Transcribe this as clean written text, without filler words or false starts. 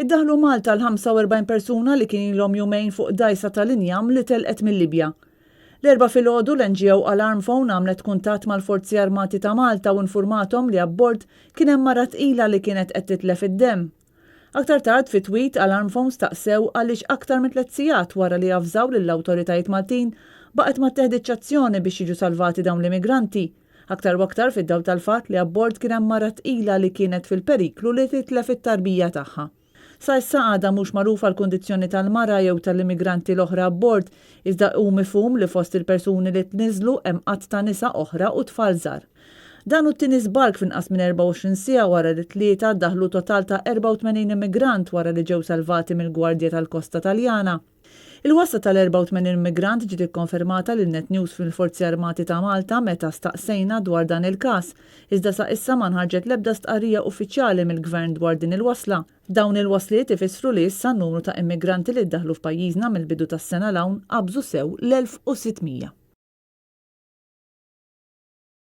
Iddaħlu Malta l-45 persuna li kien ilhom jumejn fuq dajsa tal-injam li telqet mill-Libja. L-4 filgħodu l-NGO Alarm Phone għamlet kuntatt mal-Forzi Armati ta' Malta u informathom li abbord kien hemm mara tqila li kienet qed titlef id-demm. Aktar tard fi tweet Alarm Phone staqsew għaliex aktar minn 3 sigħat wara li avżaw lill-awtoritajiet Maltin baqgħet ma teħdiċ azzjoni biex jiġu salvati dawn l-immigranti. Aktar u aktar fid-dawl tal-fatt li abbord kien hemm mara tqila li kienet fil-periklu li titlef it-tarbija tagħha. Sa issa għadha mhux magħrufa l-kundizzjoni tal-mara jew tal-immigranti l-oħra abbord, iżda hu mifhum li fost il-persuni li tniżlu hemm qatt ta' nisa oħra u tfal żgħar. Dan hu t-tieni żbalk f'inqas minn 24 siegħa wara li tlieta daħlu total ta' 84 immigrant wara li ġew salvati mill-Gwardja tal-Kosta Taljana. Il-wasta tal-84 immigrant ġiet ikkonfermata lil Net News fil-Forzi Armati ta' Malta meta staqsejna dwar dan il-każ, iżda sa issa ma nħarġet l-ebda stqarrija uffiċjali mill-Gvern dwar din il-wasla. Dawn il-wasliet ifissru li issa n-numru ta' immigranti li ddaħlu f'pajjiżna mill-bidu tas-sena l-hawn qabżu sew l-1600.